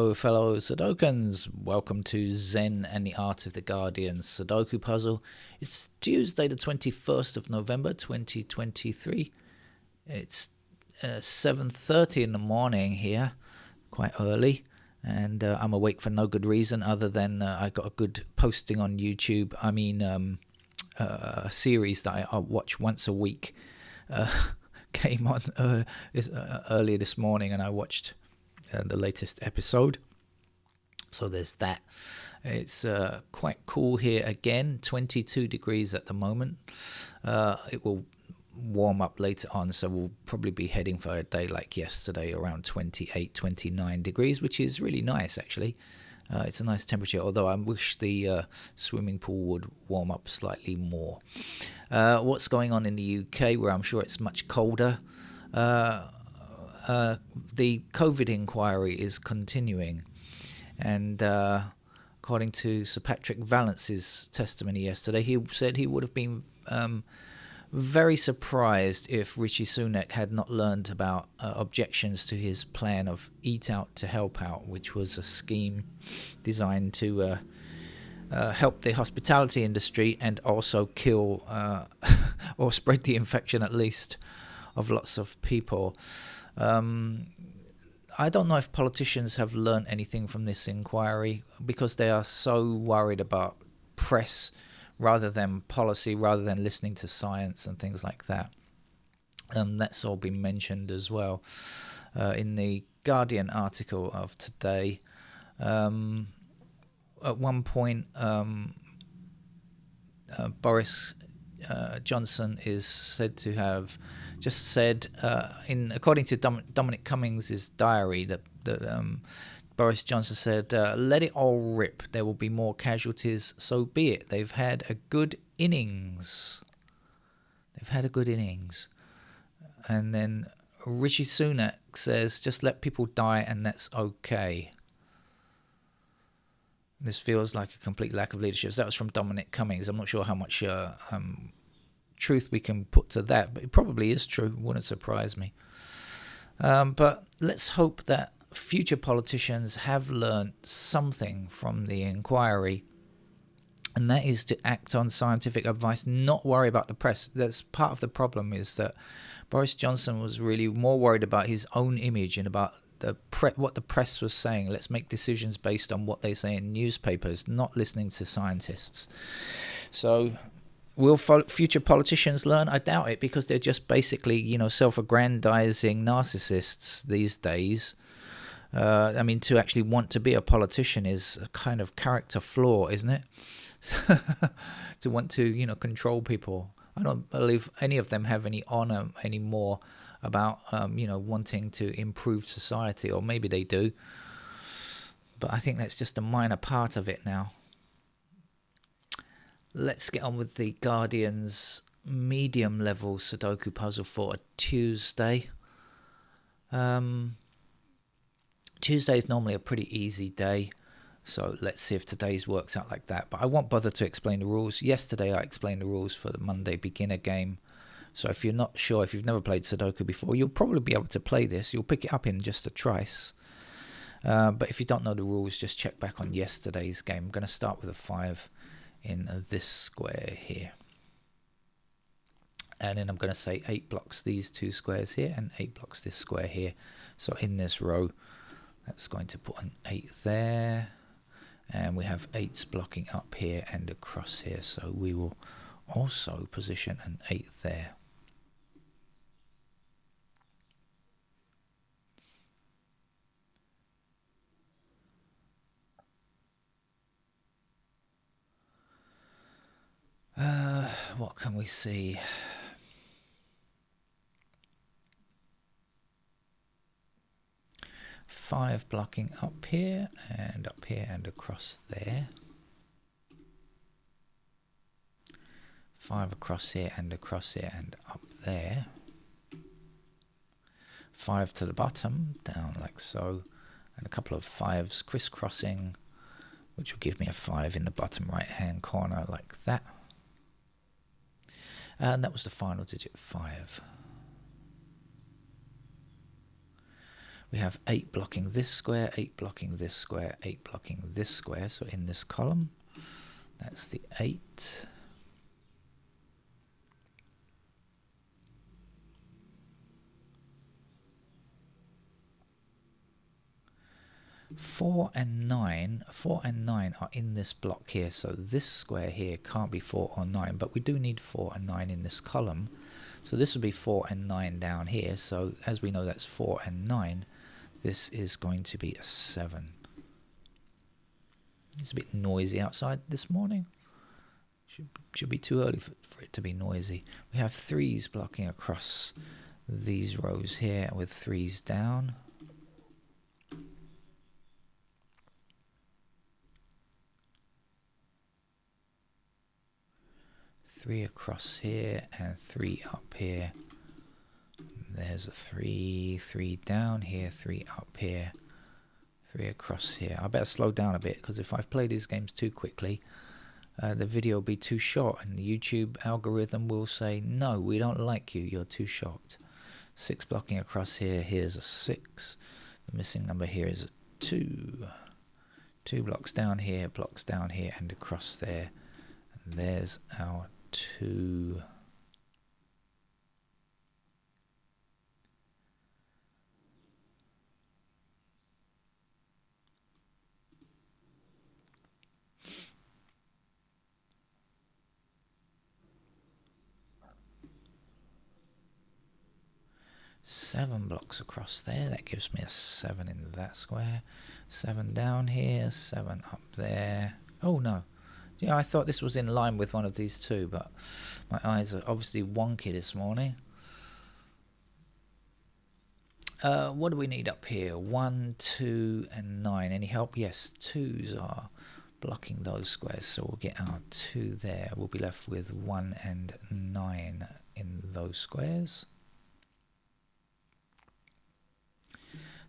Hello, fellow Sudokans. Welcome to Zen and the Art of the Guardian Sudoku puzzle. It's Tuesday, the 21st of November, 2023. It's 7:30 in the morning here, quite early, and I'm awake for no good reason other than I got a good posting on YouTube. A series that I watch once a week came on earlier this morning, and I watched the latest episode. So there's that. It's quite cool here again, 22 degrees at the moment. It will warm up later on, so we'll probably be heading for a day like yesterday around 28, 29 degrees, which is really nice actually. It's a nice temperature, although I wish the swimming pool would warm up slightly more. What's going on in the UK, where I'm sure it's much colder? The COVID inquiry is continuing, and according to Sir Patrick Vallance's testimony yesterday, he said he would have been very surprised if Rishi Sunak had not learned about objections to his plan of Eat Out to Help Out, which was a scheme designed to help the hospitality industry and also kill or spread the infection at least of lots of people. I don't know if politicians have learned anything from this inquiry, because they are so worried about press rather than policy, rather than listening to science and things like that. That's all been mentioned as well in the Guardian article of today. At one point, Boris Johnson is said to have just said, according to Dominic Cummings' diary, that Boris Johnson said, "Let it all rip. There will be more casualties, so be it. They've had a good innings." And then Rishi Sunak says, "Just let people die, and that's okay." This feels like a complete lack of leadership. So that was from Dominic Cummings. I'm not sure how much truth we can put to that, but it probably is true. Wouldn't surprise me. But let's hope that future politicians have learned something from the inquiry, and that is to act on scientific advice, not worry about the press. That's part of the problem, is that Boris Johnson was really more worried about his own image and about what the press was saying. Let's make decisions based on what they say in newspapers, not listening to scientists. So will future politicians learn? I doubt it, because they're just basically, self-aggrandizing narcissists these days. To actually want to be a politician is a kind of character flaw, isn't it? To want to, control people. I don't believe any of them have any honor anymore about, wanting to improve society, or maybe they do. But I think that's just a minor part of it now. Let's get on with the Guardian's medium-level Sudoku puzzle for a Tuesday. Tuesday is normally a pretty easy day, so let's see if today's works out like that. But I won't bother to explain the rules. Yesterday I explained the rules for the Monday beginner game. So if you're not sure, if you've never played Sudoku before, you'll probably be able to play this. You'll pick it up in just a trice. But if you don't know the rules, just check back on yesterday's game. I'm going to start with a 5 in this square here. And then I'm going to say 8 blocks these 2 squares here, and 8 blocks this square here. So in this row, that's going to put an 8 there. And we have 8s blocking up here and across here. So we will also position an 8 there. What can we see? Five blocking up here and across there. 5 across here and up there. 5 to the bottom, down like so, and a couple of 5s crisscrossing, which will give me a 5 in the bottom right hand corner like that. And that was the final digit, 5. We have 8 blocking this square, 8 blocking this square, 8 blocking this square. So in this column, that's the 8. 4 and 9 are in this block here, so this square here can't be 4 or 9, but we do need 4 and 9 in this column. So this will be 4 and 9 down here, so as we know that's 4 and 9, this is going to be a 7. It's a bit noisy outside this morning. Should be too early for it to be noisy. We have 3s blocking across these rows here with 3s down. 3 across here and 3 up here. There's a 3, 3 down here, 3 up here, 3 across here. I better slow down a bit, because if I've played these games too quickly, the video will be too short, and the YouTube algorithm will say, no, we don't like you, you're too short. 6 blocking across here, here's a 6. The missing number here is a 2. 2 blocks down here, and across there. And there's our 2. Seven blocks across there, that gives me a 7 in that square. 7 down here, 7 up there. Oh no, yeah, I thought this was in line with one of these two, but my eyes are obviously wonky this morning. What do we need up here? 1, 2 and 9. Any help? Yes, 2s are blocking those squares, so we'll get our 2 there. We'll be left with 1 and 9 in those squares.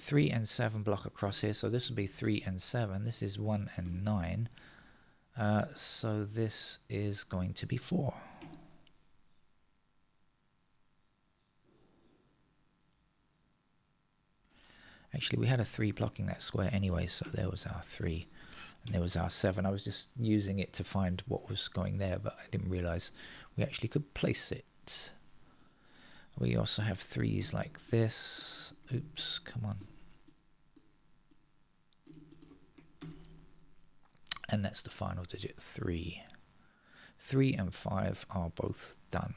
3 and 7 block across here, so this will be 3 and 7. This is 1 and 9. So this is going to be 4. Actually, we had a 3 blocking that square anyway, so there was our 3. And there was our 7. I was just using it to find what was going there, but I didn't realize we actually could place it. We also have 3s like this. Oops, come on. And that's the final digit, 3. 3 and 5 are both done.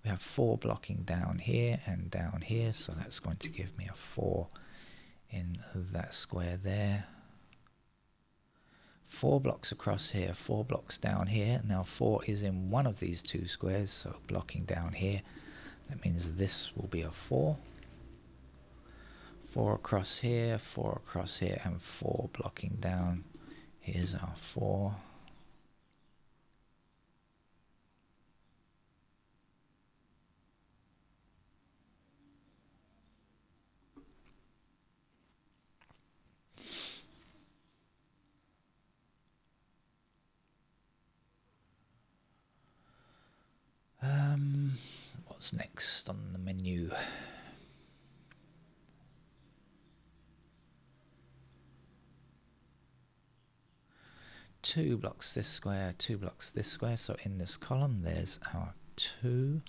We have 4 blocking down here and down here, so that's going to give me a 4 in that square there. 4 blocks across here, 4 blocks down here. Now 4 is in one of these two squares, so blocking down here. That means this will be a 4. 4 across here, 4 across here, and 4 blocking down. Here's our 4. What's next on the menu? Two blocks this square, 2 blocks this square. So in this column, there's our 2.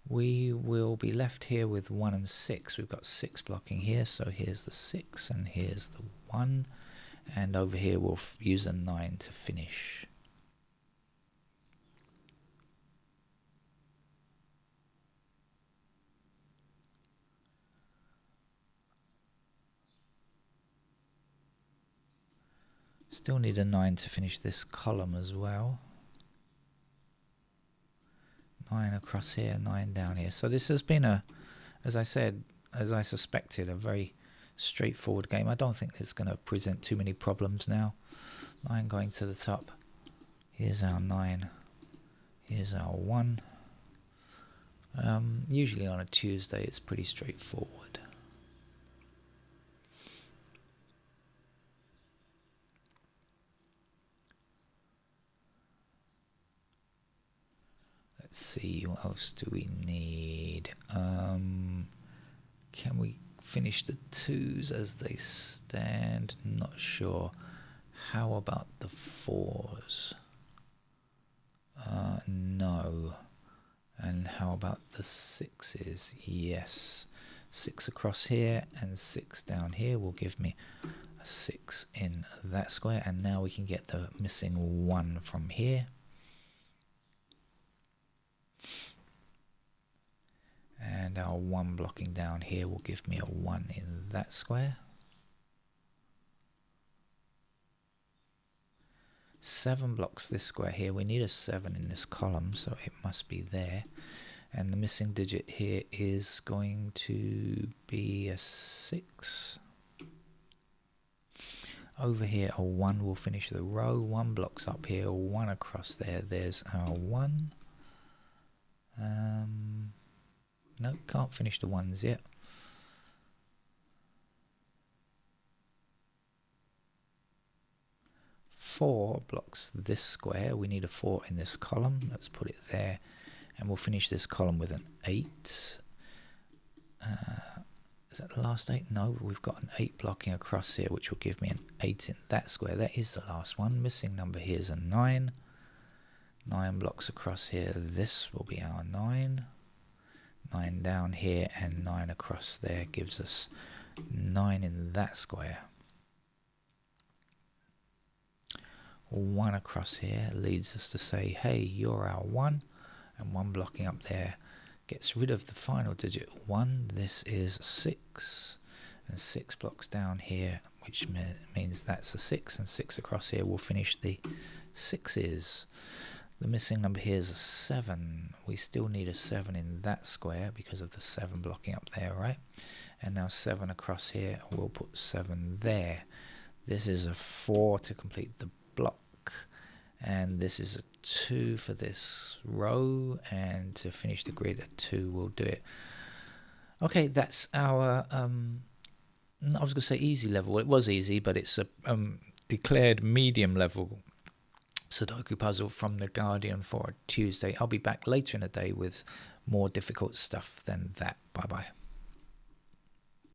We will be left here with 1 and 6. We've got 6 blocking here, so here's the 6 and here's the 1. And over here we'll use a 9 to finish. Still need a 9 to finish this column as well. 9 across here, 9 down here. So this has been as I said, as I suspected, a very straightforward game. I don't think it's going to present too many problems now. 9 going to the top. Here's our 9. Here's our 1. Usually on a Tuesday it's pretty straightforward. Let's see, what else do we need? Can we finish the 2s as they stand? Not sure. How about the 4s? No. And how about the 6s? Yes. 6 across here and 6 down here will give me a 6 in that square. And now we can get the missing 1 from here. And our 1 blocking down here will give me a 1 in that square. 7 blocks this square here. We need a 7 in this column, so it must be there. And the missing digit here is going to be a 6. Over here, a 1 will finish the row. 1 blocks up here, 1 across there. There's our 1. No, can't finish the 1s yet. Four blocks this square. We need a 4 in this column. Let's put it there. And we'll finish this column with an 8. Is that the last 8? No, we've got an 8 blocking across here, which will give me an 8 in that square. That is the last one. Missing number here is a 9. 9 blocks across here. This will be our 9. 9 down here and 9 across there gives us 9 in that square. 1 across here leads us to say, hey, you're our 1. And 1 blocking up there gets rid of the final digit 1. This is 6. And 6 blocks down here, which means that's a 6. And 6 across here will finish the 6s. The missing number here is a 7. We still need a 7 in that square because of the 7 blocking up there, right? And now 7 across here, we'll put 7 there. This is a 4 to complete the block. And this is a 2 for this row. And to finish the grid, a 2 will do it. Okay, that's our, I was going to say easy level. It was easy, but it's a declared medium level Sudoku puzzle from The Guardian for a Tuesday. I'll be back later in the day with more difficult stuff than that. Bye bye.